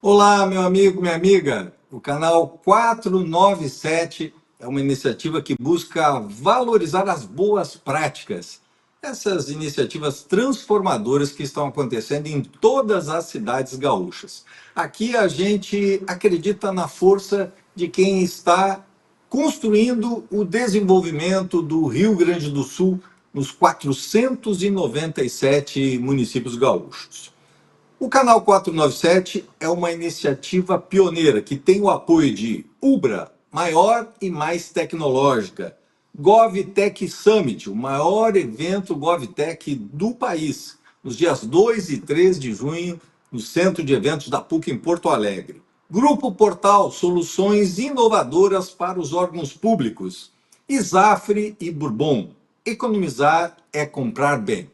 Olá, meu amigo, minha amiga. O canal 497 é uma iniciativa que busca valorizar as boas práticas, essas iniciativas transformadoras que estão acontecendo em todas as cidades gaúchas. Aqui a gente acredita na força de quem está construindo o desenvolvimento do Rio Grande do Sul nos 497 municípios gaúchos. O Canal 497 é uma iniciativa pioneira que tem o apoio de Ubra, maior e mais tecnológica, GovTech Summit, o maior evento GovTech do país, nos dias 2 e 3 de junho, no Centro de Eventos da PUC em Porto Alegre. Grupo Portal, soluções inovadoras para os órgãos públicos. Isafre e Bourbon, economizar é comprar bem.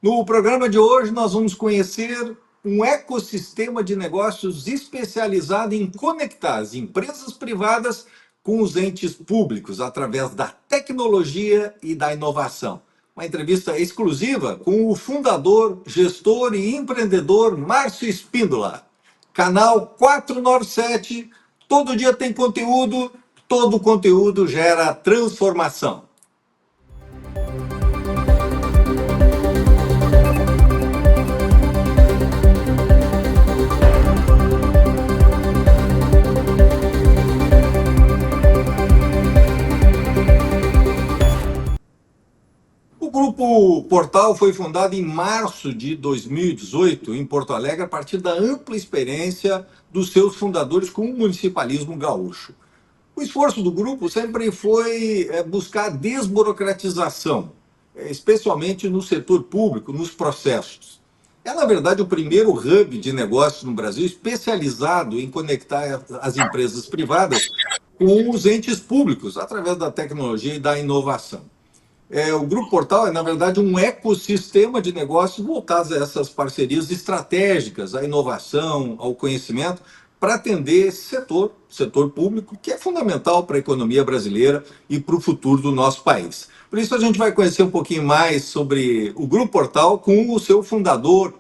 No programa de hoje, nós vamos conhecer um ecossistema de negócios especializado em conectar as empresas privadas com os entes públicos através da tecnologia e da inovação. Uma entrevista exclusiva com o fundador, gestor e empreendedor Márcio Espíndola. Canal 497, todo dia tem conteúdo, todo conteúdo gera transformação. O Grupo Portal foi fundado em março de 2018 em Porto Alegre, a partir da ampla experiência dos seus fundadores com o municipalismo gaúcho. O esforço do grupo sempre foi buscar desburocratização, especialmente no setor público, nos processos. É, na verdade, o primeiro hub de negócios no Brasil especializado em conectar as empresas privadas com os entes públicos, através da tecnologia e da inovação. O Grupo Portal é, na verdade, um ecossistema de negócios voltados a essas parcerias estratégicas, à inovação, ao conhecimento, para atender esse setor público, que é fundamental para a economia brasileira e para o futuro do nosso país. Por isso, a gente vai conhecer um pouquinho mais sobre o Grupo Portal com o seu fundador,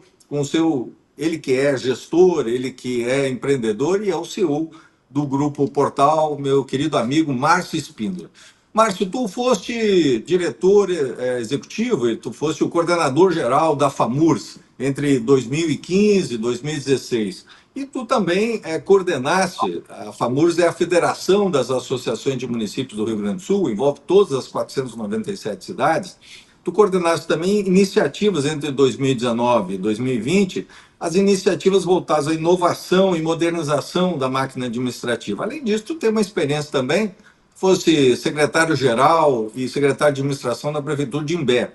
ele que é gestor, ele que é empreendedor e é o CEO do Grupo Portal, meu querido amigo Márcio Espíndola. Márcio, tu foste diretor executivo, tu foste o coordenador geral da FAMURS entre 2015 e 2016. E tu também coordenaste, a FAMURS é a Federação das Associações de Municípios do Rio Grande do Sul, envolve todas as 497 cidades. Tu coordenaste também iniciativas entre 2019 e 2020, as iniciativas voltadas à inovação e modernização da máquina administrativa. Além disso, tu tem uma experiência também, fosse secretário-geral e secretário de administração da Prefeitura de Imbé.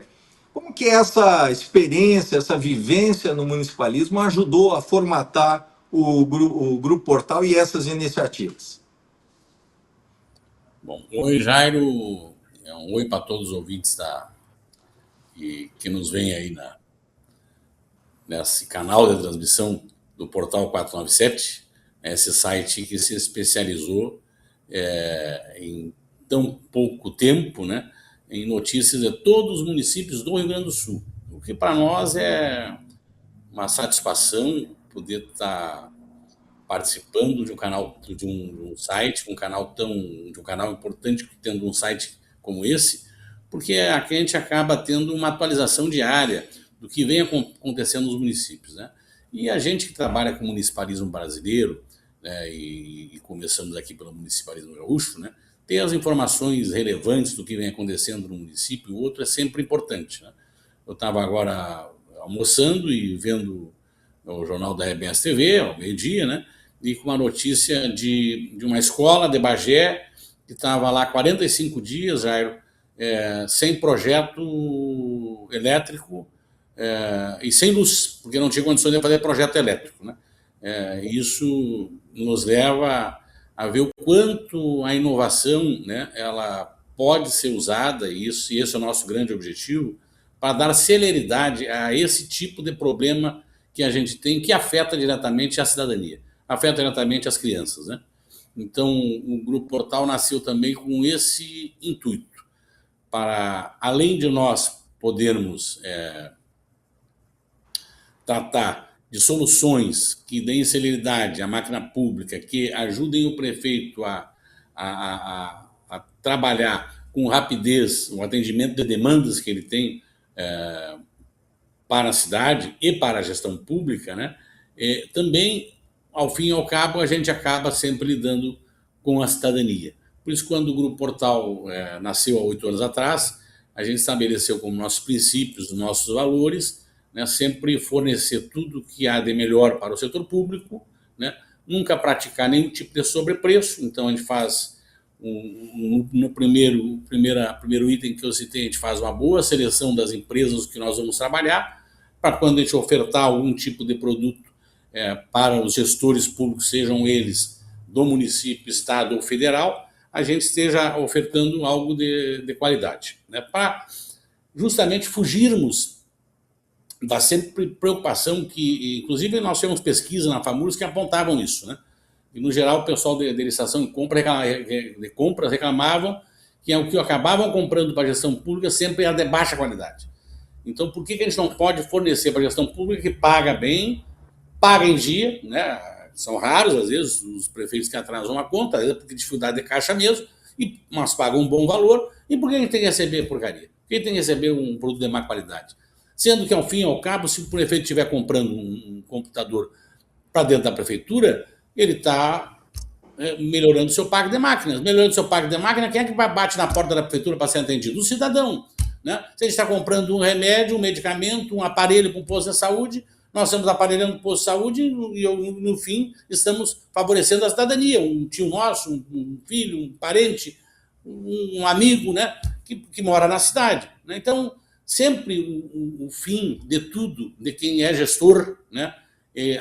Como que essa experiência, essa vivência no municipalismo ajudou a formatar o Grupo Portal e essas iniciativas? Bom, oi Jairo, um oi para todos os ouvintes que nos veem aí nesse canal de transmissão do Portal 497, esse site que se especializou em tão pouco tempo, né, em notícias de todos os municípios do Rio Grande do Sul, o que para nós é uma satisfação poder estar participando de um canal, de um site, de um canal importante, tendo um site como esse, porque a gente acaba tendo uma atualização diária do que vem acontecendo nos municípios, né? E a gente que trabalha com o municipalismo brasileiro, né, e começamos aqui pelo municipalismo gaúcho, né, ter as informações relevantes do que vem acontecendo no município, o outro é sempre importante, né? Eu estava agora almoçando e vendo o jornal da RBS TV, ao meio-dia, né, e com uma notícia de uma escola de Bagé que estava lá 45 dias, Jairo, sem projeto elétrico e sem luz, porque não tinha condições de fazer projeto elétrico, né? Isso nos leva a ver o quanto a inovação, né, ela pode ser usada, e esse é o nosso grande objetivo, para dar celeridade a esse tipo de problema que a gente tem, que afeta diretamente a cidadania, afeta diretamente as crianças, né? Então, o Grupo Portal nasceu também com esse intuito, para, além de nós podermos tratar de soluções que deem celeridade à máquina pública, que ajudem o prefeito a trabalhar com rapidez o atendimento de demandas que ele tem para a cidade e para a gestão pública, né? Também, ao fim e ao cabo, a gente acaba sempre lidando com a cidadania. Por isso, quando o Grupo Portal nasceu há 8 anos atrás, a gente estabeleceu como nossos princípios, nossos valores, né, sempre fornecer tudo que há de melhor para o setor público, né, nunca praticar nenhum tipo de sobrepreço. Então, a gente faz, no primeiro item que eu citei, a gente faz uma boa seleção das empresas que nós vamos trabalhar, para quando a gente ofertar algum tipo de produto para os gestores públicos, sejam eles do município, estado ou federal, a gente esteja ofertando algo de qualidade, né? Para justamente fugirmos da sempre preocupação que, inclusive, nós temos pesquisa na FAMURS que apontavam isso, né? E, no geral, o pessoal de licitação de compras reclamavam que o que acabavam comprando para a gestão pública sempre era de baixa qualidade. Então, por que a gente não pode fornecer para a gestão pública que paga bem, paga em dia, né? São raros, às vezes, os prefeitos que atrasam a conta, às vezes porque dificuldade de caixa mesmo, mas pagam um bom valor. E por que a gente tem que receber porcaria? Por que a gente tem que receber um produto de má qualidade? Sendo que, ao fim e ao cabo, se o prefeito estiver comprando um computador para dentro da prefeitura, ele está melhorando o seu parque de máquinas. Melhorando o seu parque de máquinas, quem é que bate na porta da prefeitura para ser atendido? O cidadão. Né? Se a gente está comprando um remédio, um medicamento, um aparelho para um posto de saúde, nós estamos aparelhando o posto de saúde e, no fim, estamos favorecendo a cidadania. Um tio nosso, um filho, um parente, um amigo, né, que mora na cidade. Né? Então, sempre o fim de tudo, de quem é gestor, né,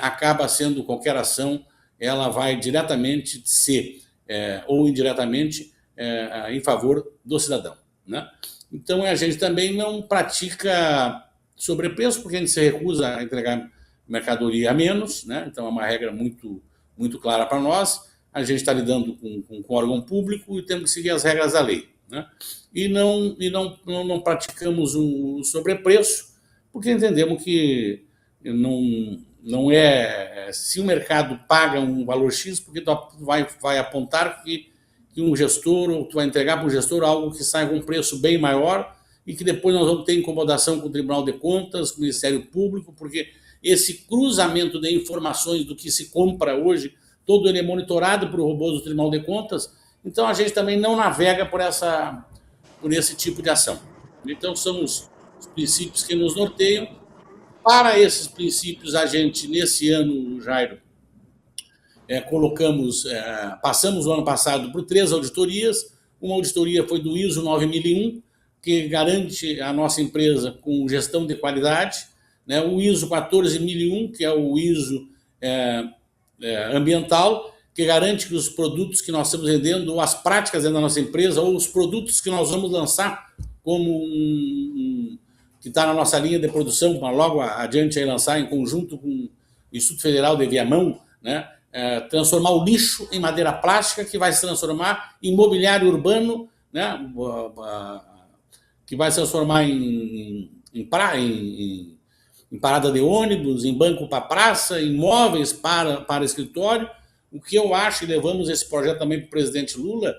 acaba sendo qualquer ação, ela vai diretamente ser, ou indiretamente, em favor do cidadão. Né? Então, a gente também não pratica sobrepreço, porque a gente se recusa a entregar mercadoria a menos, né? Então é uma regra muito clara para nós. A gente está lidando com órgão público e temos que seguir as regras da lei, né? E não praticamos o sobrepreço, porque entendemos que não se o mercado paga um valor X, porque tu vai apontar que um gestor, ou tu vai entregar para o gestor algo que sai com um preço bem maior, e que depois nós vamos ter incomodação com o Tribunal de Contas, com o Ministério Público, porque esse cruzamento de informações do que se compra hoje, todo ele é monitorado por robôs do Tribunal de Contas, então a gente também não navega por esse tipo de ação. Então são os princípios que nos norteiam. Para esses princípios, a gente, nesse ano, Jairo, passamos o ano passado por 3 auditorias. Uma auditoria foi do ISO 9001, que garante a nossa empresa com gestão de qualidade, né? O ISO 14001, que é o ISO ambiental, que garante que os produtos que nós estamos vendendo, ou as práticas dentro da nossa empresa, ou os produtos que nós vamos lançar, como que está na nossa linha de produção, para logo adiante aí lançar em conjunto com o Instituto Federal de Viamão, né? Transformar o lixo em madeira plástica, que vai se transformar em mobiliário urbano, né? Que vai se transformar em parada de ônibus, em banco para praça, em móveis para escritório. O que eu acho, e levamos esse projeto também para o presidente Lula,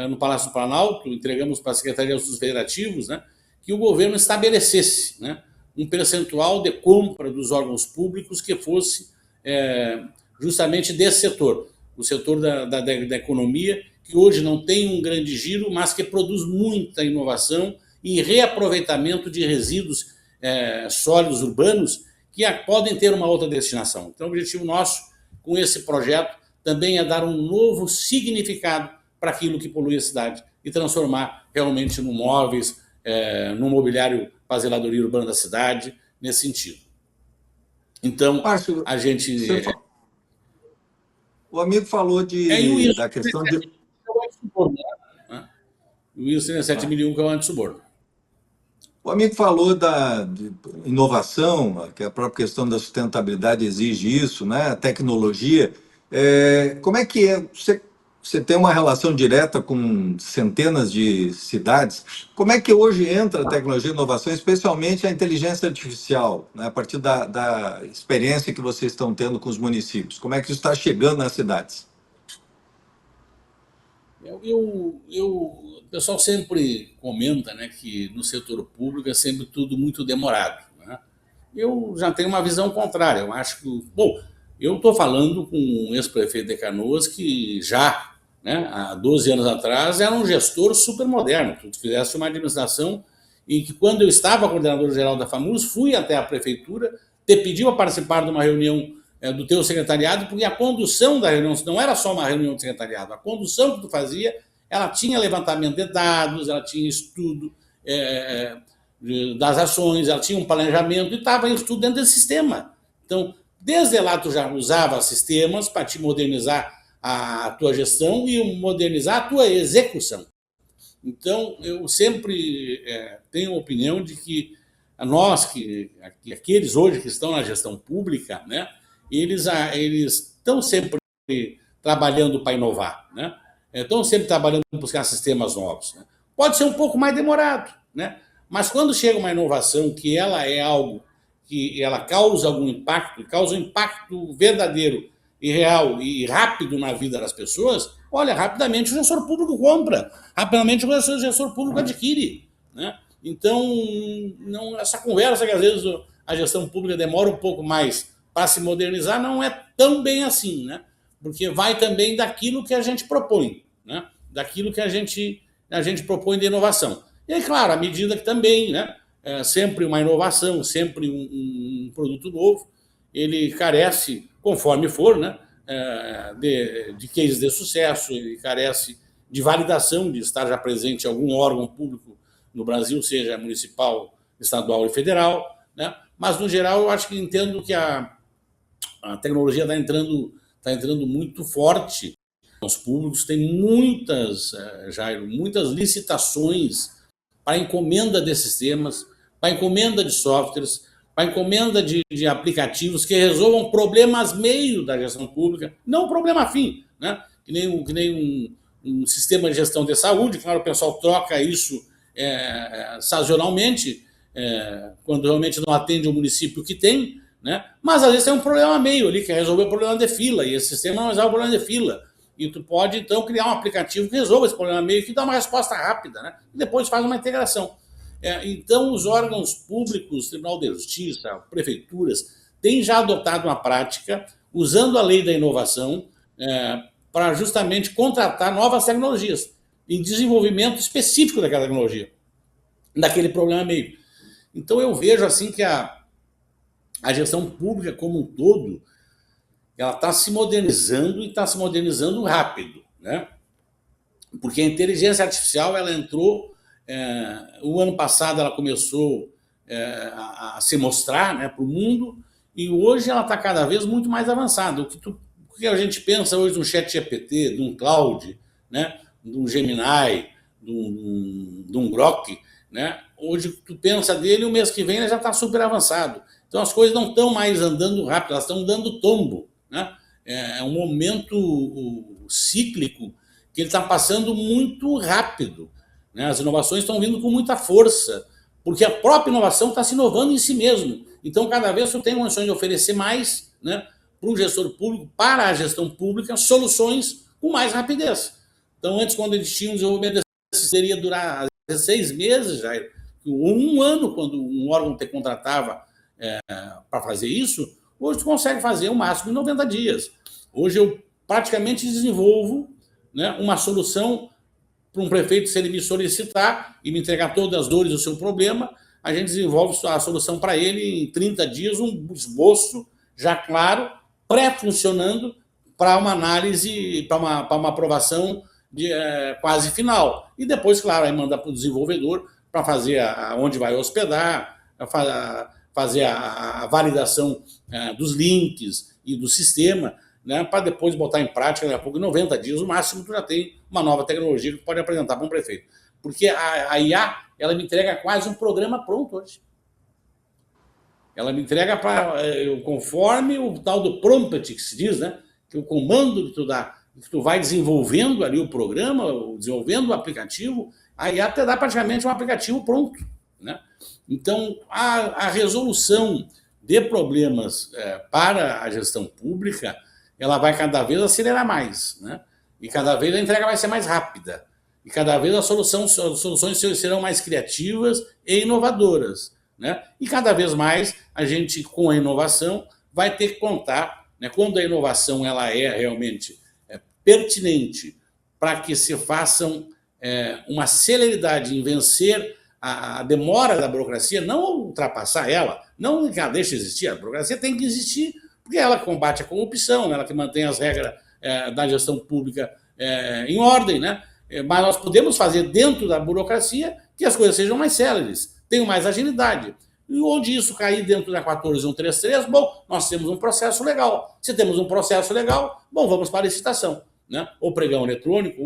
no Palácio do Planalto, entregamos para a Secretaria dos Federativos, né, que o governo estabelecesse, né, um percentual de compra dos órgãos públicos que fosse justamente desse setor, o setor da economia, que hoje não tem um grande giro, mas que produz muita inovação e reaproveitamento de resíduos sólidos urbanos que podem ter uma outra destinação. Então, o objetivo nosso com esse projeto também é dar um novo significado para aquilo que polui a cidade e transformar realmente no móveis, no mobiliário para a zeladoria urbana da cidade, nesse sentido. Então, Márcio, a gente... O amigo falou da questão de... O ISO 137.001, que é o antissuborno. O amigo falou de inovação, que a própria questão da sustentabilidade exige isso, né? A tecnologia. Como é que é? Você você tem uma relação direta com centenas de cidades. Como é que hoje entra a tecnologia e inovação, especialmente a inteligência artificial, né, a partir da experiência que vocês estão tendo com os municípios? Como é que isso está chegando nas cidades? O pessoal sempre comenta, né, que no setor público é sempre tudo muito demorado, né? Eu já tenho uma visão contrária. Eu acho que, bom, eu estou falando com um ex-prefeito de Canoas que já, né, há 12 anos atrás, era um gestor super moderno. Tu fizesse uma administração em que, quando eu estava coordenador-geral da FAMURS, fui até a prefeitura, te pedi para participar de uma reunião do teu secretariado, porque a condução da reunião não era só uma reunião de secretariado, a condução que tu fazia, ela tinha levantamento de dados, ela tinha estudo das ações, ela tinha um planejamento e estava em estudo dentro desse sistema. Então, desde lá tu já usava sistemas para te modernizar a tua gestão e modernizar a tua execução. Então, eu sempre tenho a opinião de que nós, aqueles hoje que estão na gestão pública, né, eles estão sempre trabalhando para inovar, né? Estão sempre trabalhando para buscar sistemas novos, né? Pode ser um pouco mais demorado, né? Mas quando chega uma inovação que ela é algo que ela causa algum impacto, causa um impacto verdadeiro e real e rápido na vida das pessoas, olha, rapidamente o gestor público compra, rapidamente o gestor público adquire, né? Então, não, essa conversa que às vezes a gestão pública demora um pouco mais para se modernizar, não é tão bem assim, né? Porque vai também daquilo que a gente propõe, né? Daquilo que a gente propõe de inovação. E aí, claro, à medida que também, né, sempre uma inovação, sempre um produto novo, ele carece, conforme for, né, de cases de sucesso, ele carece de validação de estar já presente em algum órgão público no Brasil, seja municipal, estadual e federal, né? Mas, no geral, eu acho que entendo que a tecnologia está entrando muito forte nos públicos, tem muitas, Jairo, muitas licitações para encomenda de sistemas, para encomenda de softwares, para encomenda de aplicativos que resolvam problemas meio da gestão pública, não problema fim, né? Que nem um sistema de gestão de saúde. Claro, o pessoal troca isso sazonalmente, quando realmente não atende o município que tem, né? Mas às vezes tem um problema meio ali, que é resolver o problema de fila, e esse sistema não resolve o problema de fila. E tu pode, então, criar um aplicativo que resolva esse problema meio, que dá uma resposta rápida, né? E depois faz uma integração. Então, os órgãos públicos, Tribunal de Justiça, prefeituras, têm já adotado uma prática, usando a lei da inovação, para justamente contratar novas tecnologias, em desenvolvimento específico daquela tecnologia, daquele problema meio. Então, eu vejo assim que a gestão pública como um todo, ela está se modernizando e está se modernizando rápido, né? Porque a inteligência artificial, ela entrou, o ano passado ela começou a se mostrar, né, para o mundo, e hoje ela está cada vez muito mais avançada. O que a gente pensa hoje no ChatGPT, de um Claude, né, de um Gemini, de um Grok, né? Hoje tu pensa dele, o mês que vem ele já está super avançado. Então as coisas não estão mais andando rápido, elas estão dando tombo, né? É um momento cíclico que ele está passando muito rápido, né? As inovações estão vindo com muita força, porque a própria inovação está se inovando em si mesmo. Então, cada vez tu tem condições de oferecer mais, né, para o gestor público, para a gestão pública, soluções com mais rapidez. Então, antes, quando eles tinham um desenvolvimento seria durar 6 meses, já, um ano, quando um órgão te contratava para fazer isso, hoje tu consegue fazer o máximo em 90 dias. Hoje eu praticamente desenvolvo, né, uma solução para um prefeito, se ele me solicitar e me entregar todas as dores do seu problema, a gente desenvolve a solução para ele em 30 dias, um esboço já claro, pré-funcionando para uma análise, para uma aprovação quase final. E depois, claro, aí manda para o desenvolvedor para fazer onde vai hospedar, fazer a validação dos links e do sistema, né, para depois botar em prática, daqui a pouco, em 90 dias, o máximo, tu já tem uma nova tecnologia que tu pode apresentar para um prefeito. Porque a IA, ela me entrega quase um programa pronto hoje. Ela me entrega conforme o tal do prompt que se diz, né, que o comando que tu dá tu vai desenvolvendo ali o programa, desenvolvendo o aplicativo, aí até dá praticamente um aplicativo pronto, né? Então, a resolução de problemas para a gestão pública, ela vai cada vez acelerar mais, né? E cada vez a entrega vai ser mais rápida. E cada vez as soluções serão mais criativas e inovadoras, né? E cada vez mais a gente, com a inovação, vai ter que contar, né, quando a inovação ela é realmente pertinente para que se façam uma celeridade em vencer a demora da burocracia, não ultrapassar ela, não que ela deixe de existir, a burocracia tem que existir, porque ela combate a corrupção, ela que mantém as regras da gestão pública em ordem, né? Mas nós podemos fazer dentro da burocracia que as coisas sejam mais céleres, tenham mais agilidade. E onde isso cair dentro da 14133, bom, nós temos um processo legal. Se temos um processo legal, bom, vamos para a licitação, né? Ou pregão eletrônico,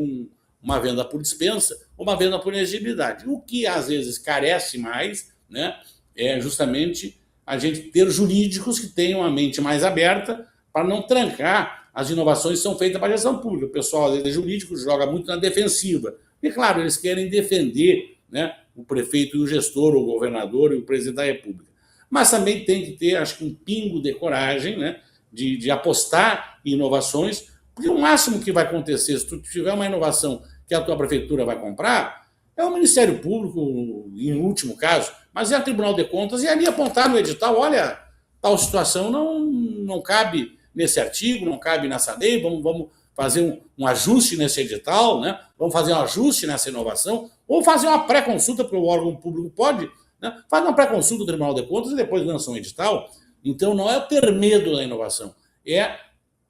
uma venda por dispensa, ou uma venda por elegibilidade. O que às vezes carece mais, né, é justamente a gente ter jurídicos que tenham a mente mais aberta para não trancar as inovações que são feitas para a gestão pública. O pessoal, às vezes, jurídico joga muito na defensiva. E, claro, eles querem defender, né, o prefeito e o gestor, o governador e o presidente da República. Mas também tem que ter, acho que, um pingo de coragem, né, de apostar em inovações, porque o máximo que vai acontecer, se tu tiver uma inovação que a tua prefeitura vai comprar, é o Ministério Público, em último caso, mas é o Tribunal de Contas, e ali apontar no edital, olha, tal situação não cabe nesse artigo, não cabe nessa lei, vamos fazer um ajuste nesse edital, né? Vamos fazer um ajuste nessa inovação, ou fazer uma pré-consulta, porque o órgão público pode, né? Faz uma pré-consulta do Tribunal de Contas e depois lança um edital. Então, não é ter medo da inovação, é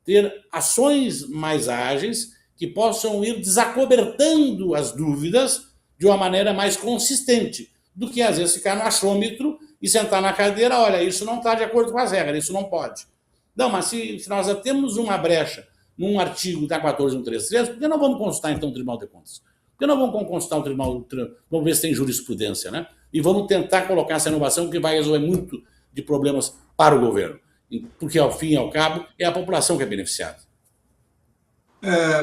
ter ações mais ágeis que possam ir desacobertando as dúvidas de uma maneira mais consistente, do que às vezes ficar no achômetro e sentar na cadeira, olha, isso não está de acordo com as regras, isso não pode. Não, mas se nós já temos uma brecha num artigo da 14133, por que não vamos consultar então o Tribunal de Contas? Por que não vamos consultar o Tribunal, vamos ver se tem jurisprudência, né? E vamos tentar colocar essa inovação que vai resolver muito de problemas para o governo, porque ao fim e ao cabo é a população que é beneficiada.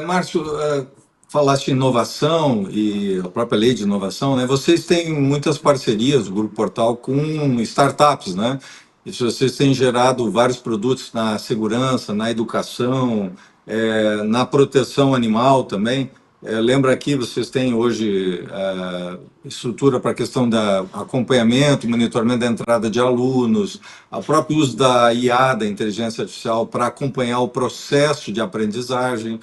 Márcio, falaste em inovação e a própria lei de inovação, né? Vocês têm muitas parcerias, o Grupo Portal, com startups, né? E vocês têm gerado vários produtos na segurança, na educação, na proteção animal também. Lembra aqui, vocês têm hoje estrutura para a questão da acompanhamento, monitoramento da entrada de alunos, o próprio uso da IA, da inteligência artificial, para acompanhar o processo de aprendizagem.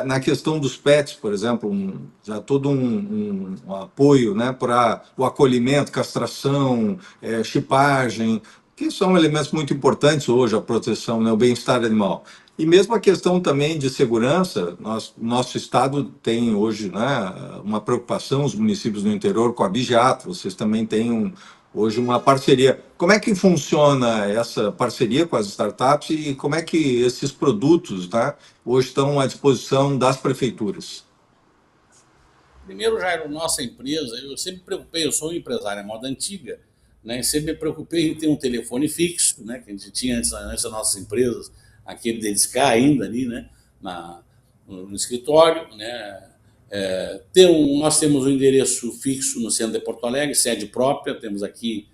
Na questão dos pets, por exemplo, já todo um apoio, né, para o acolhimento, castração, chipagem, que são elementos muito importantes hoje, a proteção, né, o bem-estar animal. E mesmo a questão também de segurança, nosso estado tem hoje, né, uma preocupação, os municípios do interior, com a Abigeato, vocês também têm hoje uma parceria. Como é que funciona essa parceria com as startups e como é que esses produtos, né, hoje estão à disposição das prefeituras? Primeiro, Jairo, nossa empresa, eu sempre me preocupei, eu sou um empresário à moda antiga, né, e sempre me preocupei em ter um telefone fixo, né, que a gente tinha antes das nossas empresas, aquele de discar ainda ali, né, no escritório, né. Nós temos um endereço fixo no centro de Porto Alegre, sede própria, temos aqui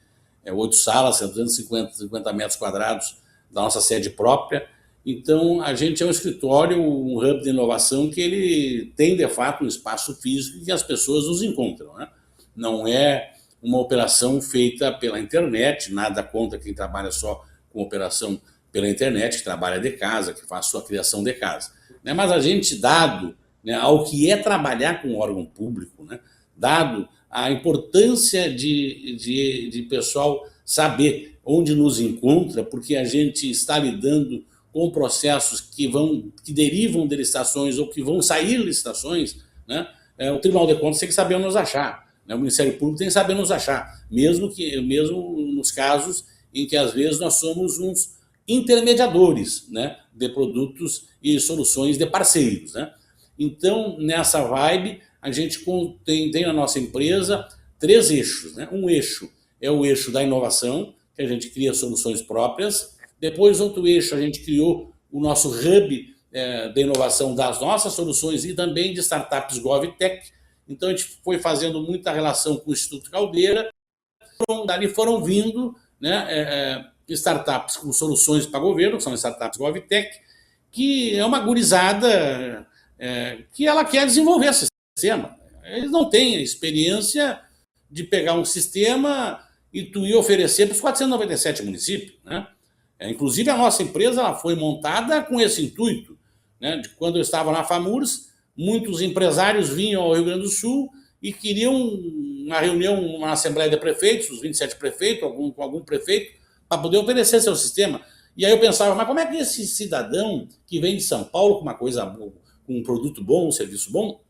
8 salas, 250 metros quadrados da nossa sede própria. Então, a gente é um escritório, um hub de inovação que ele tem, de fato, um espaço físico que as pessoas nos encontram, né? Não é uma operação feita pela internet, nada contra quem trabalha só com operação pela internet, que trabalha de casa, que faz sua criação de casa, né? Mas a gente, dado, né, ao que é trabalhar com órgão público, né, dado a importância de pessoal saber onde nos encontra, porque a gente está lidando com processos que derivam de licitações ou que vão sair licitações, né, o Tribunal de Contas tem que saber onde nos achar, né, o Ministério Público tem que saber nos achar, mesmo nos casos em que às vezes nós somos uns intermediadores, né, de produtos e soluções de parceiros, né? Então, nessa vibe, a gente tem na nossa empresa 3 eixos, né? Um eixo é o eixo da inovação, que a gente cria soluções próprias. Depois, outro eixo, a gente criou o nosso hub da inovação das nossas soluções e também de startups GovTech. Então, a gente foi fazendo muita relação com o Instituto Caldeira, dali foram vindo, né, startups com soluções para governo, que são startups GovTech, que é uma gurizada que ela quer desenvolver esse sistema. Eles não têm a experiência de pegar um sistema e tu ir oferecer para os 497 municípios, né? Inclusive, a nossa empresa ela foi montada com esse intuito, né? De quando eu estava na FAMURS, muitos empresários vinham ao Rio Grande do Sul e queriam uma reunião, uma assembleia de prefeitos, os 27 prefeitos, com algum prefeito, para poder oferecer seu sistema. E aí eu pensava, mas como é que esse cidadão que vem de São Paulo com uma coisa, com um produto bom, um serviço bom,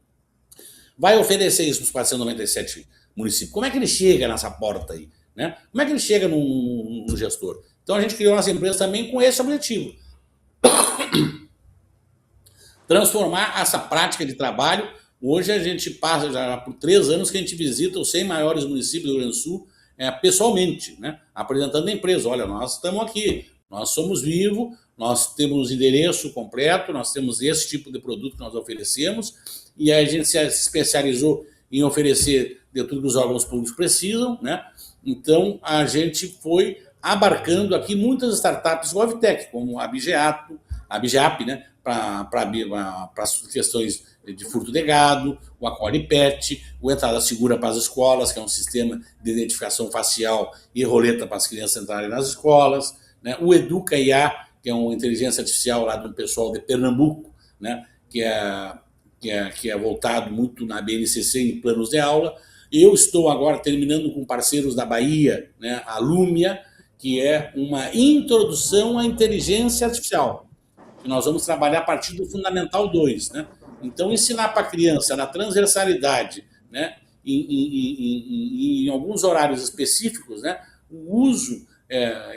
vai oferecer isso para os 497 municípios? Como é que ele chega nessa porta aí? Né? Como é que ele chega no gestor? Então a gente criou nossa empresa também com esse objetivo. Transformar essa prática de trabalho. Hoje a gente passa já por 3 anos que a gente visita os 100 maiores municípios do Rio Grande do Sul pessoalmente, né? Apresentando a empresa. Olha, nós estamos aqui, nós somos vivos, nós temos endereço completo, nós temos esse tipo de produto que nós oferecemos, e aí a gente se especializou em oferecer de tudo que os órgãos públicos precisam, né? Então a gente foi abarcando aqui muitas startups GovTech, como a Bigeap, né? Para as questões de furto de gado, o Acolhe Pet, o Entrada Segura para as escolas, que é um sistema de identificação facial e roleta para as crianças entrarem nas escolas, né? O Educa IA, que é uma inteligência artificial lá do pessoal de Pernambuco, né? que é voltado muito na BNCC em planos de aula. Eu estou agora terminando com parceiros da Bahia, né? A Lúmia, que é uma introdução à inteligência artificial, que nós vamos trabalhar a partir do Fundamental 2, né? Então, ensinar para a criança na transversalidade, né? Em alguns horários específicos, né? O uso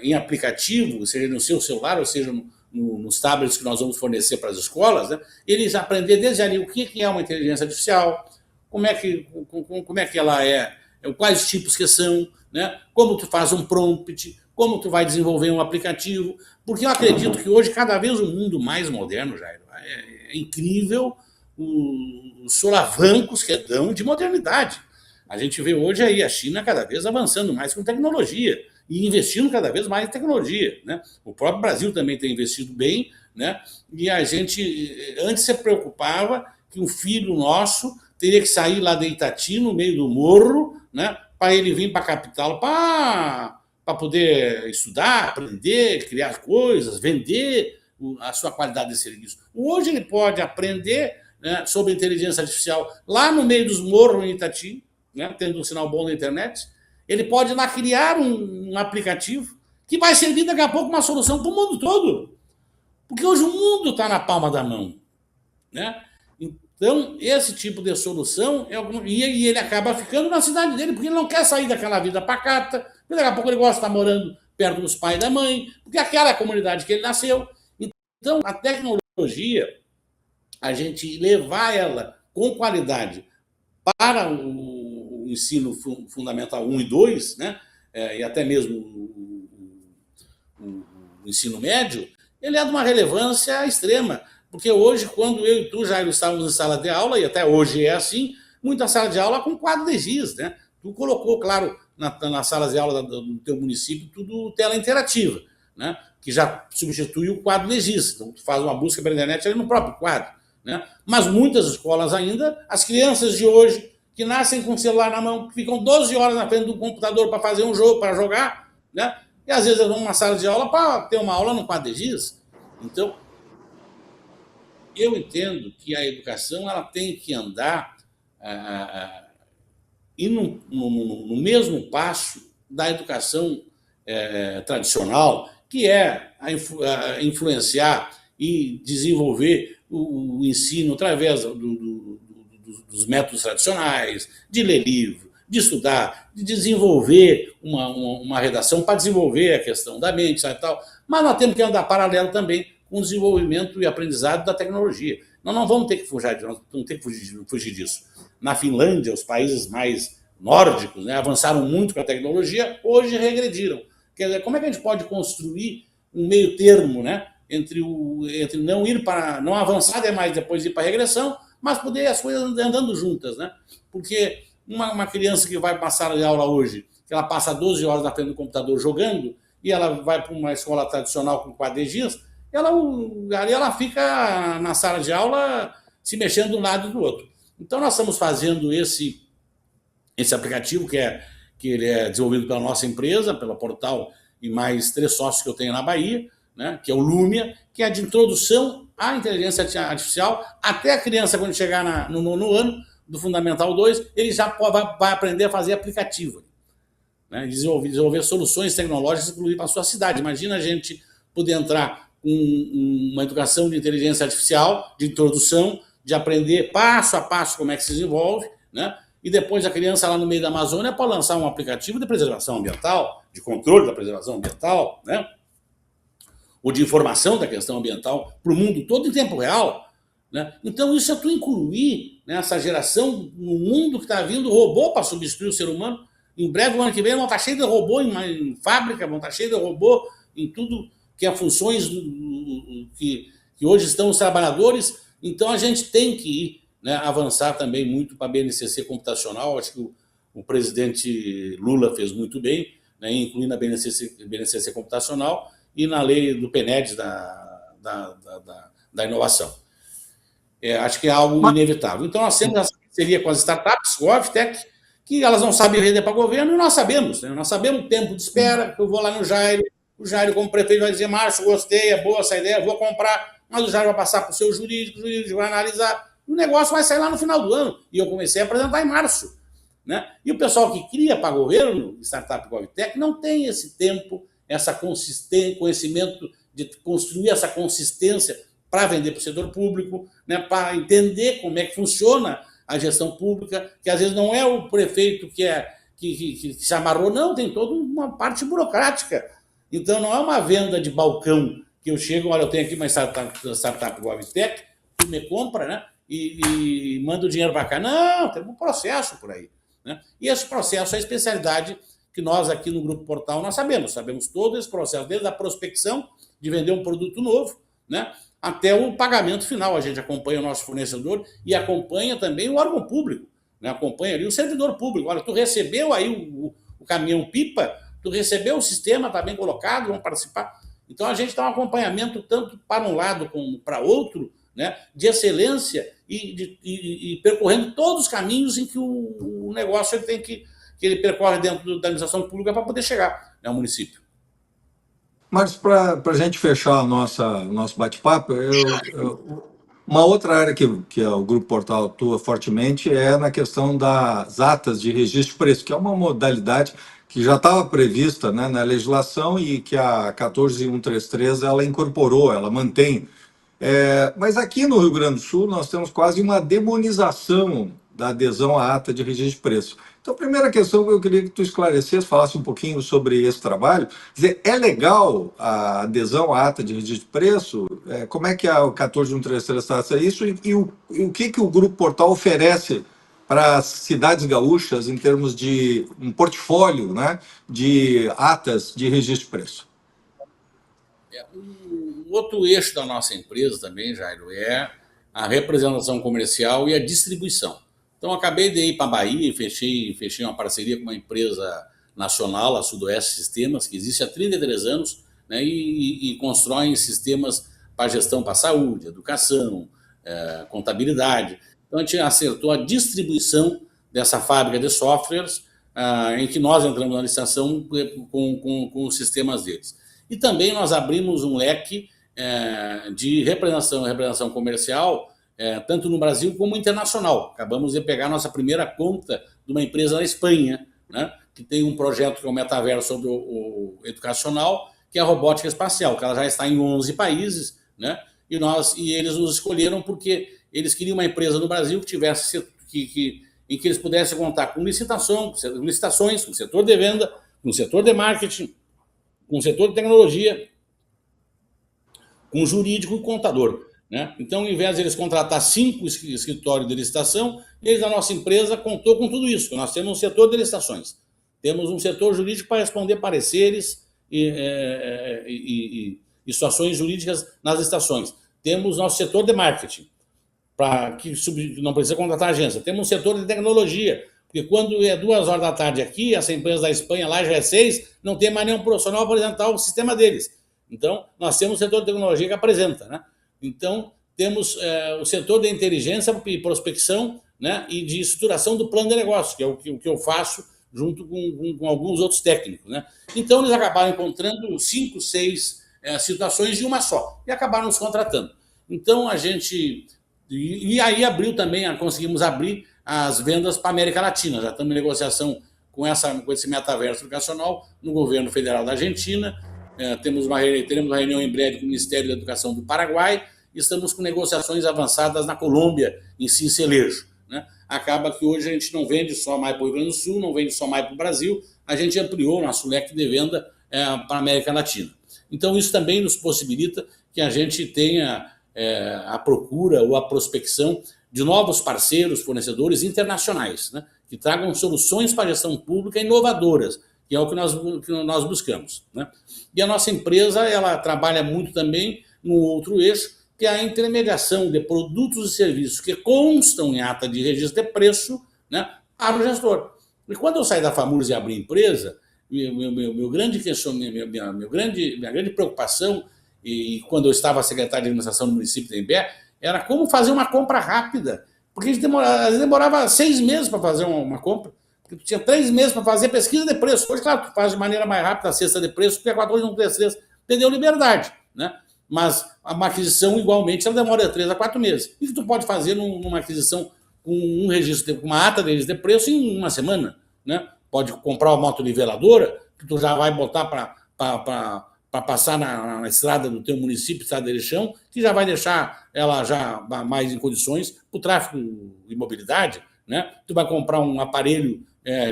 em aplicativo, seja no seu celular, ou seja nos tablets que nós vamos fornecer para as escolas, né? Eles aprender desde ali o que é uma inteligência artificial, como é que ela é, quais os tipos que são, né? Como tu faz um prompt, como tu vai desenvolver um aplicativo, porque eu acredito que hoje, cada vez o mundo mais moderno, Jairo, é incrível os solavancos que dão de modernidade. A gente vê hoje aí a China cada vez avançando mais com tecnologia e investindo cada vez mais em tecnologia, né? O próprio Brasil também tem investido bem, né? E a gente antes se preocupava que um filho nosso teria que sair lá de Itati, no meio do morro, né? Para ele vir para a capital para poder estudar, aprender, criar coisas, vender a sua qualidade de serviço. Hoje ele pode aprender, né, sobre inteligência artificial lá no meio dos morros em Itati, né, tendo um sinal bom na internet. Ele pode lá criar um aplicativo que vai servir daqui a pouco uma solução para o mundo todo. Porque hoje o mundo está na palma da mão, né? Então, esse tipo de solução, e ele acaba ficando na cidade dele, porque ele não quer sair daquela vida pacata, porque daqui a pouco ele gosta de estar morando perto dos pais e da mãe, porque aquela é a comunidade que ele nasceu. Então, a tecnologia, a gente levar ela com qualidade para o ensino fundamental 1 e 2, né? E até mesmo o ensino médio, ele é de uma relevância extrema. Porque hoje, quando eu e tu já estávamos em sala de aula, e até hoje é assim, muita sala de aula com quadro de giz, né? Tu colocou, claro, na sala de aula do teu município, tudo tela interativa, né? Que já substitui o quadro de giz. Então, tu faz uma busca pela internet ali no próprio quadro, né? Mas muitas escolas ainda, as crianças de hoje, que nascem com o celular na mão, que ficam 12 horas na frente do computador para fazer um jogo, para jogar, né? E às vezes vão numa sala de aula para ter uma aula no quadro de giz. Então, eu entendo que a educação ela tem que andar e no mesmo passo da educação tradicional, que é influenciar e desenvolver o ensino através dos métodos tradicionais, de ler livro, de estudar, de desenvolver uma redação para desenvolver a questão da mente e tal. Mas nós temos que andar paralelo também com o desenvolvimento e aprendizado da tecnologia. Nós não vamos ter que fugir disso. Na Finlândia, os países mais nórdicos, né, avançaram muito com a tecnologia, hoje regrediram. Quer dizer, como é que a gente pode construir um meio termo, né, entre não avançar demais depois ir para a regressão, mas poder as coisas andando juntas, né? Porque uma criança que vai para uma sala de aula hoje, que ela passa 12 horas na frente do computador jogando, e ela vai para uma escola tradicional com quadrigias, ela fica na sala de aula se mexendo de um lado e do outro. Então, nós estamos fazendo esse aplicativo que ele é desenvolvido pela nossa empresa, pela Portal, e mais 3 sócios que eu tenho na Bahia, né, que é o Lumia, que é de introdução à inteligência artificial, até a criança, quando chegar no 9º ano do Fundamental 2, ele já vai aprender a fazer aplicativo, né, desenvolver soluções tecnológicas, inclusive para a sua cidade. Imagina a gente poder entrar com uma educação de inteligência artificial, de introdução, de aprender passo a passo como é que se desenvolve, né? E depois a criança lá no meio da Amazônia pode lançar um aplicativo de preservação ambiental, de controle da preservação ambiental, né? Ou de informação da questão ambiental para o mundo todo em tempo real, né? Então isso é tu incluir, né, essa geração no mundo que está vindo robô para substituir o ser humano. Em breve, o ano que vem, vão estar cheio de robô em fábrica, vão estar cheio de robô em tudo que é funções que hoje estão os trabalhadores. Então, a gente tem que ir, né, avançar também muito para a BNCC computacional. Acho que o presidente Lula fez muito bem, né, incluindo a BNCC computacional e na lei do PNED da inovação. Acho que é algo inevitável. Então, nós temos essa parceria com as startups, com a GovTech, que elas não sabem vender para o governo, e nós sabemos. Né? Nós sabemos o tempo de espera. Eu vou lá no Jairo, o Jairo, como prefeito, vai dizer: Márcio, gostei, é boa essa ideia, vou comprar. Mas o Jairo vai passar para o seu jurídico, o jurídico vai analisar. O negócio vai sair lá no final do ano. E eu comecei a apresentar em março. Né? E o pessoal que cria para governo, startup GovTech, não tem esse tempo, essa conhecimento de construir essa consistência para vender para o setor público, né? Para entender como é que funciona a gestão pública, que às vezes não é o prefeito que se amarrou, não, tem toda uma parte burocrática. Então, não é uma venda de balcão que eu chego, olha, eu tenho aqui uma startup GovTech, tu me compra, né, e manda o dinheiro para cá. Não, tem um processo por aí. Né? E esse processo é a especialidade que nós aqui no Grupo Portal nós sabemos todo esse processo, desde a prospecção de vender um produto novo, né, até o pagamento final. A gente acompanha o nosso fornecedor e acompanha também o órgão público, né? Acompanha ali o servidor público. Olha, tu recebeu aí o caminhão-pipa, tu recebeu o sistema, está bem colocado, vão participar. Então, a gente dá um acompanhamento tanto para um lado como para outro, né, de excelência e percorrendo todos os caminhos em que o negócio ele tem que ele percorre dentro da administração pública para poder chegar, né, ao município. Mas para a gente fechar nosso bate-papo, uma outra área que o Grupo Portal atua fortemente é na questão das atas de registro de preço, que é uma modalidade que já estava prevista, né, na legislação e que a 14133 ela incorporou, ela mantém. Mas aqui no Rio Grande do Sul nós temos quase uma demonização da adesão à ata de registro de preço. Então, a primeira questão que eu queria que tu esclarecesse, falasse um pouquinho sobre esse trabalho. Quer dizer, é legal a adesão à ata de registro de preço? Como é que a 14133 trata isso e o que o Grupo Portal oferece para as cidades gaúchas em termos de um portfólio, né, de atas de registro de preço? O outro eixo da nossa empresa também, Jairo, é a representação comercial e a distribuição. Então, acabei de ir para a Bahia e fechei uma parceria com uma empresa nacional, a Sudoeste Sistemas, que existe há 33 anos, né, e constroem sistemas para gestão para saúde, educação, contabilidade. Então, a gente acertou a distribuição dessa fábrica de softwares, em que nós entramos na licitação com os sistemas deles. E também nós abrimos um leque de representação comercial, tanto no Brasil como internacional. Acabamos de pegar nossa primeira conta de uma empresa na Espanha, né, que tem um projeto que é o metaverso sobre o educacional, que é a robótica espacial, que ela já está em 11 países, né, e eles nos escolheram porque eles queriam uma empresa no Brasil que tivesse em que eles pudessem contar com licitações, com o setor de venda, com o setor de marketing, com o setor de tecnologia, com o jurídico e contador. Né? Então, ao invés de eles contratar 5 escritórios de licitação, eles, a nossa empresa, contou com tudo isso. Nós temos um setor de licitações, temos um setor jurídico para responder pareceres e e situações jurídicas nas licitações. Temos nosso setor de marketing, que não precisa contratar agência. Temos um setor de tecnologia, porque quando é 2 horas da tarde aqui, essa empresa da Espanha lá já é 6, não tem mais nenhum profissional para apresentar o sistema deles. Então, nós temos o setor de tecnologia que apresenta, né? Então, temos o setor de inteligência e prospecção, né, e de estruturação do plano de negócio, que é o que eu faço junto com alguns outros técnicos, né? Então, eles acabaram encontrando 5, 6 situações de uma só, e acabaram nos contratando. Então, a gente... E aí abriu também, conseguimos abrir as vendas para a América Latina. Já estamos em negociação com esse metaverso educacional no governo federal da Argentina. Teremos uma reunião em breve com o Ministério da Educação do Paraguai. E estamos com negociações avançadas na Colômbia, em Sincelejo, né? Acaba que hoje a gente não vende só mais para o Rio Grande do Sul, não vende só mais para o Brasil, a gente ampliou nosso leque de venda para a América Latina. Então, isso também nos possibilita que a gente tenha a procura ou a prospecção de novos parceiros, fornecedores internacionais, né, que tragam soluções para a gestão pública inovadoras, que é o que nós buscamos, né? E a nossa empresa, ela trabalha muito também no outro eixo, que é a intermediação de produtos e serviços que constam em ata de registro de preço, né, para o gestor. E quando eu saí da FAMURS e abri empresa, minha grande preocupação, e quando eu estava secretário de administração do município de Imbé, era como fazer uma compra rápida, porque a gente demorava 6 meses para fazer uma compra, porque tu tinha 3 meses para fazer pesquisa de preço. Hoje, claro, tu faz de maneira mais rápida a cesta de preço, porque a 4213 perdeu liberdade, né? Mas uma aquisição, igualmente, ela demora de 3 a 4 meses. E que tu pode fazer numa aquisição com um registro, com uma ata de registro de preço em uma semana, né? Pode comprar uma motoniveladora, que tu já vai botar para passar na estrada do teu município, estrada de lixão, que já vai deixar ela já mais em condições para o tráfego e mobilidade, né? Tu vai comprar um aparelho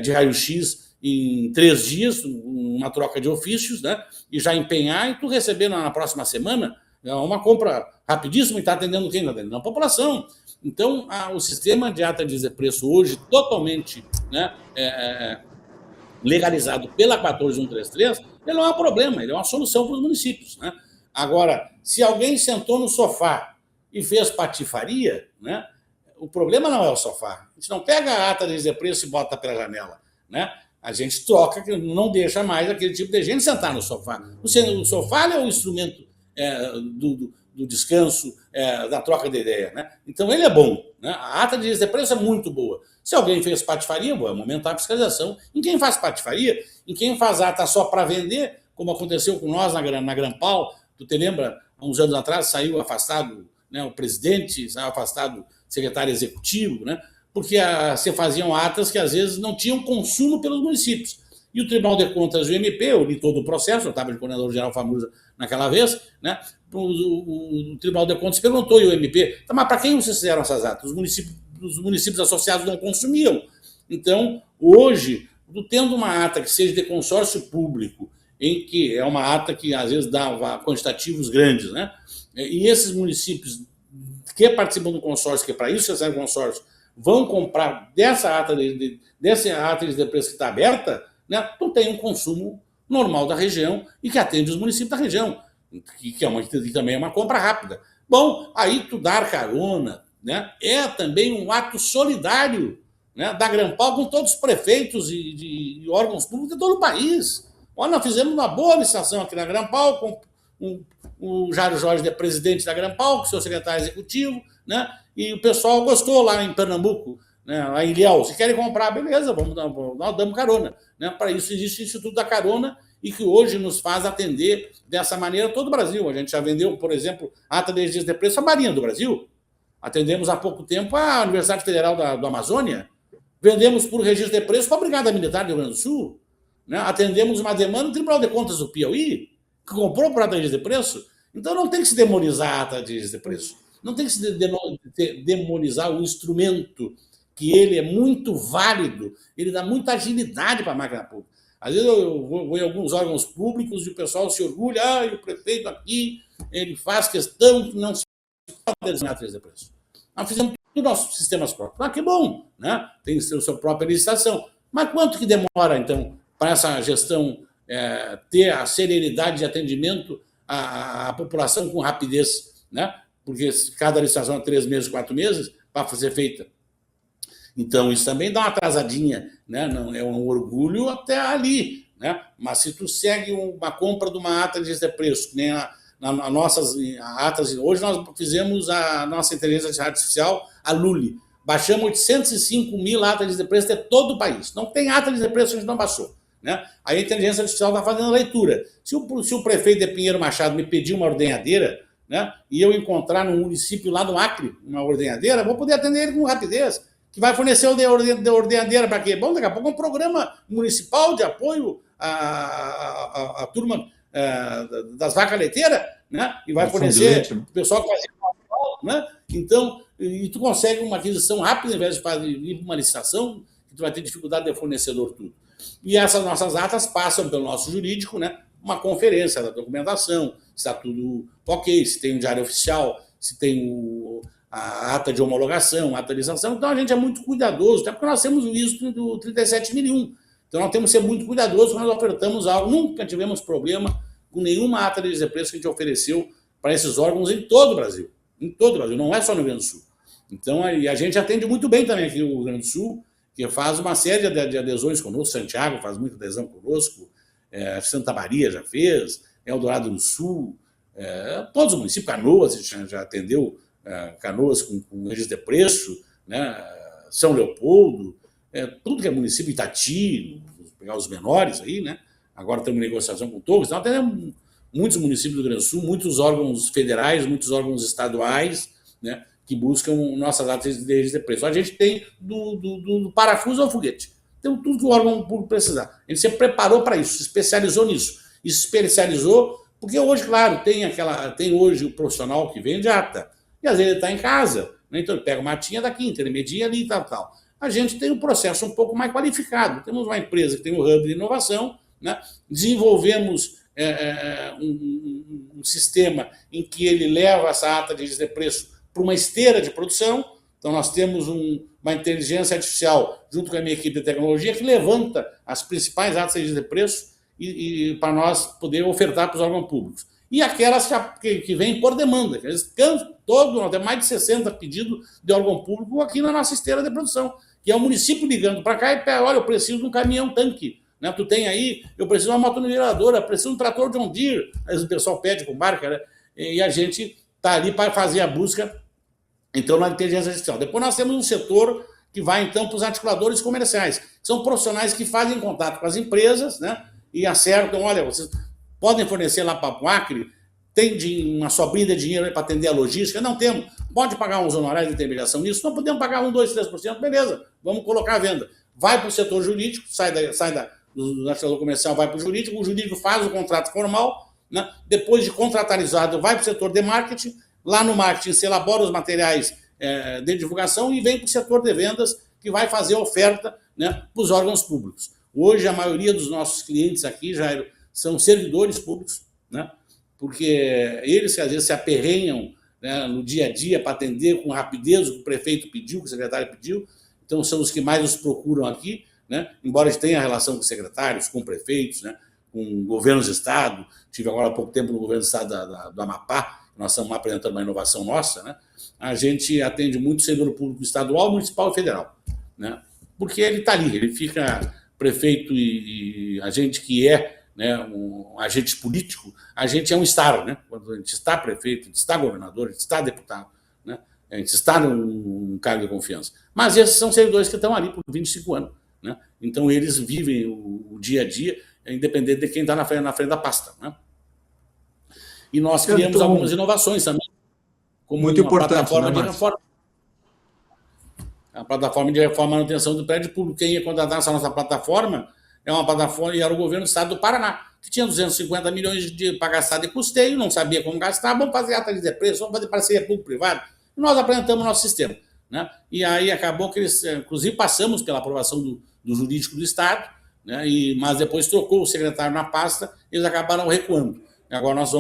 de raio-x em 3 dias, uma troca de ofícios, né? E já empenhar e tu receber na próxima semana uma compra rapidíssima e está atendendo quem? Está atendendo a população. Então, o sistema de ata de preço hoje, totalmente, né, legalizado pela 14133, ele não é um problema, ele é uma solução para os municípios, né? Agora, se alguém sentou no sofá e fez patifaria, né, o problema não é o sofá. A gente não pega a ata de preço e bota pela janela, né? A gente troca, não deixa mais aquele tipo de gente sentar no sofá. O sofá é o instrumento do descanso, da troca de ideia, né? Então, ele é bom, né? A ata de preço é muito boa. Se alguém fez patifaria, vamos aumentar a fiscalização em quem faz patifaria, em quem faz ata só para vender, como aconteceu com nós na Grampal. Tu te lembra, há uns anos atrás, saiu afastado, né, o presidente, saiu afastado o secretário executivo, né? Porque se faziam atas que, às vezes, não tinham consumo pelos municípios. E o Tribunal de Contas e o MP, eu li todo o processo, eu estava de coordenador-geral FAMURS naquela vez, né? O Tribunal de Contas perguntou, e o MP, tá, mas para quem vocês fizeram essas atas? Os municípios associados não consumiam. Então, hoje, tendo uma ata que seja de consórcio público, em que é uma ata que, às vezes, dá quantitativos grandes, né? E esses municípios que participam do consórcio, que para isso serve o consórcio, vão comprar dessa ata de preço que está aberta, né, tu tem um consumo normal da região e que atende os municípios da região, que também é uma compra rápida. Bom, aí tu dar carona, né, é também um ato solidário, né, da Grampal com todos os prefeitos e órgãos públicos de todo o país. Olha, nós fizemos uma boa licitação aqui na Grampal, com o Jário Jorge, de presidente da Grampal, com o seu secretário executivo, né? E o pessoal gostou lá em Pernambuco, né? Lá em Ilhéus. Se querem comprar, beleza, nós damos carona, né? Para isso existe o Instituto da Carona e que hoje nos faz atender dessa maneira todo o Brasil. A gente já vendeu, por exemplo, ata de registro de preço à Marinha do Brasil. Atendemos há pouco tempo a Universidade Federal do Amazônia. Vendemos por registro de preço para a Brigada Militar do Rio Grande do Sul. Né? Atendemos uma demanda do Tribunal de Contas do Piauí, que comprou por ata de registro de preço. Então não tem que se demonizar a ata de registro de preço. Não tem que se demonizar o instrumento, que ele é muito válido, ele dá muita agilidade para a máquina pública. Às vezes eu vou em alguns órgãos públicos e o pessoal se orgulha, o prefeito aqui, ele faz questão que não se pode desenhar a de preço. Nós fizemos tudo nossos sistemas próprios. Ah, que bom, né? Tem sua própria licitação. Mas quanto que demora, então, para essa gestão ter a celeridade de atendimento a população com rapidez, né? Porque cada licitação é 3 meses, 4 meses para ser feita. Então, isso também dá uma atrasadinha, né? Não é um orgulho até ali, né? Mas se tu segue uma compra de uma ata de preço, que nem a nossas atas, hoje nós fizemos a nossa inteligência artificial, a Lully, baixamos 805 mil atas de preço de todo o país. Não tem ata de preço que a gente não baixou, né? A inteligência artificial está fazendo a leitura. Se o prefeito de Pinheiro Machado me pedir uma ordenhadeira, né, e eu encontrar no município lá no Acre uma ordenhadeira, vou poder atender ele com rapidez. Que vai fornecer a ordenhadeira para quê? Bom, daqui a pouco é um programa municipal de apoio à turma das vacas leiteiras, né? E vai fornecer o pessoal que vai ser né? Então, e tu consegue uma aquisição rápida, ao invés de ir para uma licitação, que tu vai ter dificuldade de fornecedor tudo. E essas nossas atas passam pelo nosso jurídico, né? Uma conferência da documentação, se está tudo ok, se tem um diário oficial, se tem a ata de homologação, a ata de licitação. Então, a gente é muito cuidadoso, até porque nós temos o ISO do 37001. Então, nós temos que ser muito cuidadosos quando nós ofertamos algo. Nunca tivemos problema com nenhuma ata de preço que a gente ofereceu para esses órgãos em todo o Brasil. Em todo o Brasil, não é só no Rio Grande do Sul. Então, a gente atende muito bem também aqui no Rio Grande do Sul, que faz uma série de adesões conosco. Santiago faz muita adesão conosco, Santa Maria já fez, Eldorado do Sul, todos os municípios, Canoas, a gente já atendeu Canoas com registro de preço, né? São Leopoldo, tudo que é município, Itati, vou pegar os menores aí, né? Agora estamos em negociação com Torres, então atendemos muitos municípios do Rio Grande do Sul, muitos órgãos federais, muitos órgãos estaduais, né, que buscam nossas atas de registro de preço. A gente tem do parafuso ao foguete. Tem tudo que o órgão público precisar. Ele se preparou para isso, se especializou nisso. E se especializou porque hoje, claro, tem hoje o profissional que vende ata. E às vezes ele está em casa, né, então ele pega uma atinha daqui, intermedia ali e tal. A gente tem um processo um pouco mais qualificado. Temos uma empresa que tem um hub de inovação, né, desenvolvemos um sistema em que ele leva essa ata de preço para uma esteira de produção. Então, nós temos uma inteligência artificial, junto com a minha equipe de tecnologia, que levanta as principais atas de preço e para nós poder ofertar para os órgãos públicos. E aquelas que vêm por demanda, que eles nós temos mais de 60 pedidos de órgão público aqui na nossa esteira de produção, que é o município ligando para cá e pega, olha, eu preciso de um caminhão-tanque. Né? Tu tem aí, eu preciso de uma motoniveladora, preciso de um trator John Deere. Aí o pessoal pede com marca, né? E a gente está ali para fazer a busca, então, na inteligência artificial. Depois nós temos um setor que vai, então, para os articuladores comerciais, que são profissionais que fazem contato com as empresas, né? E acertam, olha, vocês podem fornecer lá para o Acre, tem uma sobrinha de dinheiro para atender a logística? Não temos. Pode pagar uns honorários de intermediação nisso? Não podemos pagar 1, 2, 3%, beleza, vamos colocar a venda. Vai para o setor jurídico, sai do articulador comercial, vai para o jurídico faz o contrato formal, né? Depois de contratualizado, vai para o setor de marketing, lá no marketing se elabora os materiais de divulgação e vem para o setor de vendas, que vai fazer a oferta, né, para os órgãos públicos. Hoje, a maioria dos nossos clientes aqui, Jairo, são servidores públicos, né, porque eles, às vezes, se aperrenham, né, no dia a dia para atender com rapidez o que o prefeito pediu, o que o secretário pediu. Então, são os que mais nos procuram aqui, né, embora a gente tenha relação com secretários, com prefeitos, né, com governos de estado. Tive agora há pouco tempo no governo do estado do Amapá, nós estamos apresentando uma inovação nossa, né? A gente atende muito servidor público estadual, municipal e federal, né? Porque ele está ali, ele fica prefeito e a gente que né, um agente político, a gente é um estar, né? Quando a gente está prefeito, a gente está governador, a gente está deputado, né? A gente está num cargo de confiança. Mas esses são servidores que estão ali por 25 anos, né? Então eles vivem o dia a dia, independente de quem está na frente da pasta, né? E nós criamos algumas inovações também, como muito uma importante, plataforma, né, de reforma. A plataforma de reforma e manutenção do prédio público. Quem ia contratar essa nossa plataforma é uma plataforma, e era o governo do estado do Paraná, que tinha 250 milhões para gastar de custeio, não sabia como gastar, vamos fazer ata de preço, vamos fazer parceria público-privada. E nós apresentamos o nosso sistema, né? E aí acabou que eles, inclusive, passamos pela aprovação do jurídico do estado, né? Mas depois trocou o secretário na pasta, eles acabaram recuando. Agora nós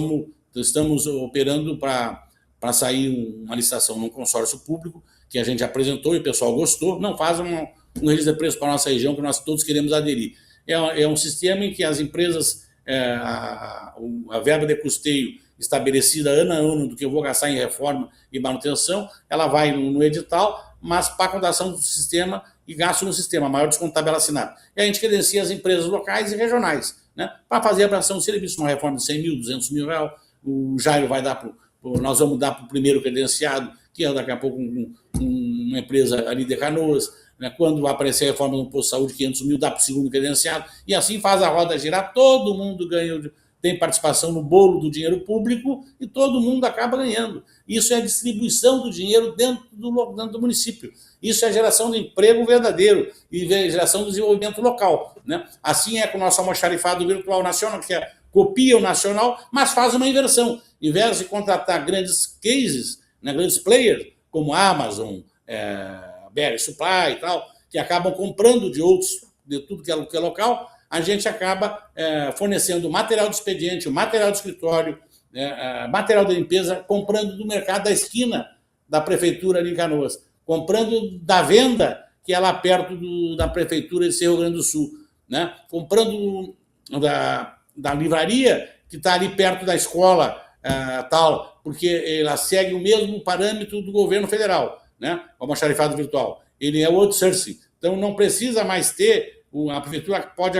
estamos operando para sair uma licitação num consórcio público, que a gente apresentou e o pessoal gostou. Não faz um registro de preço para a nossa região, que nós todos queremos aderir. É um sistema em que as empresas a verba de custeio estabelecida ano a ano do que eu vou gastar em reforma e manutenção, ela vai no edital, mas para a contação do sistema e gasto no sistema, maior desconto tabela assinada. E a gente credencia as empresas locais e regionais, né, para fazer a prestação de serviço, uma reforma de 100 mil, 200 mil reais. O Jairo vai dar nós vamos dar para o primeiro credenciado, que é daqui a pouco uma empresa ali de Canoas, né? Quando aparecer a reforma do posto de saúde, 500 mil, dá para o segundo credenciado, e assim faz a roda girar, todo mundo ganha, tem participação no bolo do dinheiro público e todo mundo acaba ganhando. Isso é a distribuição do dinheiro dentro do município. Isso é a geração de emprego verdadeiro e geração de desenvolvimento local, né? Assim é com o nosso almoxarifado virtual nacional, que copia o nacional, mas faz uma inversão. Em vez de contratar grandes cases, né, grandes players, como Amazon, BR Supply e tal, que acabam comprando de outros, de tudo que é local, a gente acaba fornecendo material de expediente, material de escritório, material de limpeza, comprando do mercado da esquina da prefeitura ali em Canoas, comprando da venda, que é lá perto da prefeitura de Rio Grande do Sul, né? Comprando da livraria, que está ali perto da escola tal, porque ela segue o mesmo parâmetro do governo federal, né? O almoxarifado virtual. Ele é outsourcing. Então, não precisa mais ter, a prefeitura pode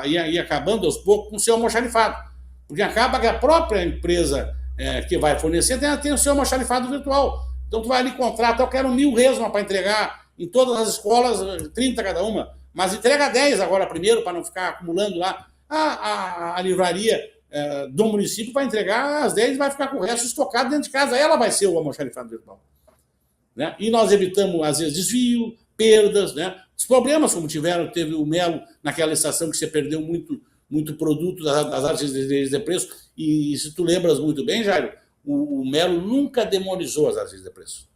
ir acabando aos poucos com o seu almoxarifado, porque acaba que a própria empresa que vai fornecer tem o seu almoxarifado virtual. Então, tu vai ali, contrata, eu quero 1.000 resmas para entregar em todas as escolas, 30 cada uma, mas entrega 10 agora primeiro, para não ficar acumulando lá. A livraria do município vai entregar as 10 e vai ficar com o resto estocado dentro de casa. Ela vai ser o almoxarifado virtual, né? E nós evitamos, às vezes, desvio, perdas, né? Os problemas, como teve o Melo naquela estação, que você perdeu muito produto das artes de preço. E se tu lembras muito bem, Jairo, o Melo nunca demonizou as artes de preço.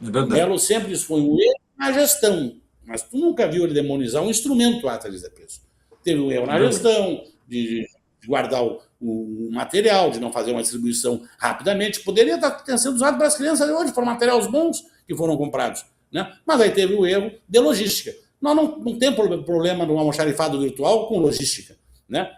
O Melo sempre expõe o erro na gestão, mas tu nunca viu ele demonizar um instrumento artes de preço. Teve um erro na gestão, de guardar o material, de não fazer uma distribuição rapidamente. Poderia estar sendo usado para as crianças hoje, foram materiais bons que foram comprados, né? Mas aí teve o erro de logística. Nós não temos problema no almoxarifado virtual com logística, né?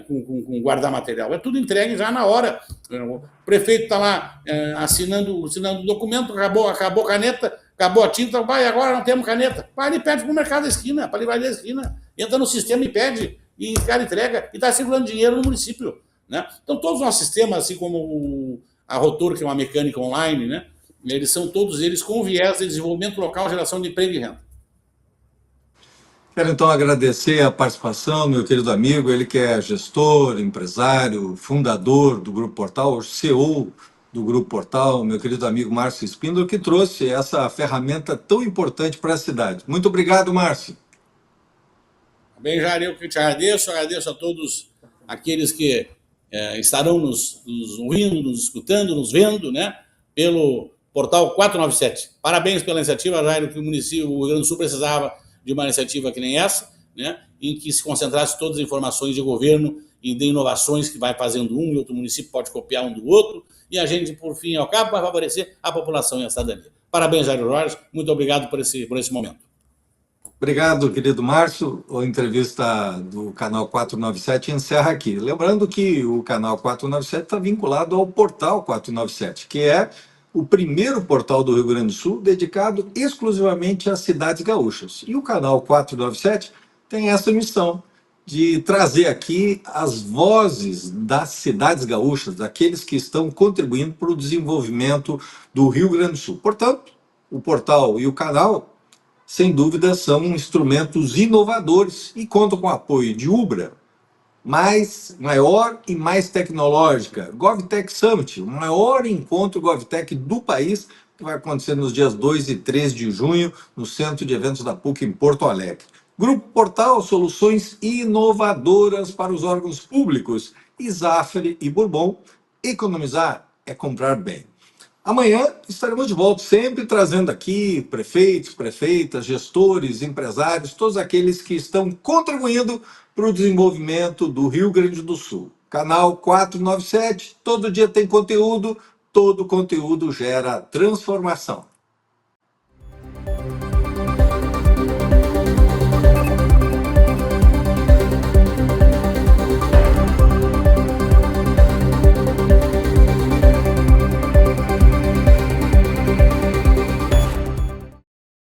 Com guardar material. É tudo entregue já na hora. O prefeito está lá assinando o documento, acabou a caneta, acabou a tinta, vai, agora não temos caneta. Vai ali, pede para o mercado da esquina, para a livraria da esquina. Entra no sistema e pede, e o cara entrega, e está circulando dinheiro no município, né? Então, todos os nossos sistemas, assim como a Rotor, que é uma mecânica online, né? Eles são todos eles com viés de desenvolvimento local, geração de emprego e renda. Quero, então, agradecer a participação do meu querido amigo, ele que é gestor, empresário, fundador do Grupo Portal, CEO do Grupo Portal, meu querido amigo Márcio Espíndola, que trouxe essa ferramenta tão importante para a cidade. Muito obrigado, Márcio. Bem, Jair, eu que te agradeço a todos aqueles que estarão nos ouvindo, nos escutando, nos vendo, né, pelo Portal 497. Parabéns pela iniciativa, Jair, que o Rio Grande do Sul precisava de uma iniciativa que nem essa, né, em que se concentrasse todas as informações de governo e de inovações que vai fazendo um e outro município pode copiar um do outro, e a gente, por fim e ao cabo, vai favorecer a população e a cidadania. Parabéns, Jair Jorge, muito obrigado por esse momento. Obrigado, querido Márcio. A entrevista do canal 497 encerra aqui. Lembrando que o canal 497 está vinculado ao portal 497, que é o primeiro portal do Rio Grande do Sul dedicado exclusivamente às cidades gaúchas. E o canal 497 tem essa missão de trazer aqui as vozes das cidades gaúchas, daqueles que estão contribuindo para o desenvolvimento do Rio Grande do Sul. Portanto, o portal e o canal, sem dúvida, são instrumentos inovadores e contam com o apoio de Ubra, maior e mais tecnológica, GovTech Summit, o maior encontro GovTech do país, que vai acontecer nos dias 2 e 3 de junho, no Centro de Eventos da PUC, em Porto Alegre. Grupo Portal, soluções inovadoras para os órgãos públicos. E Zafre e Bourbon, economizar é comprar bem. Amanhã estaremos de volta, sempre trazendo aqui prefeitos, prefeitas, gestores, empresários, todos aqueles que estão contribuindo para o desenvolvimento do Rio Grande do Sul. Canal 497, todo dia tem conteúdo, todo conteúdo gera transformação.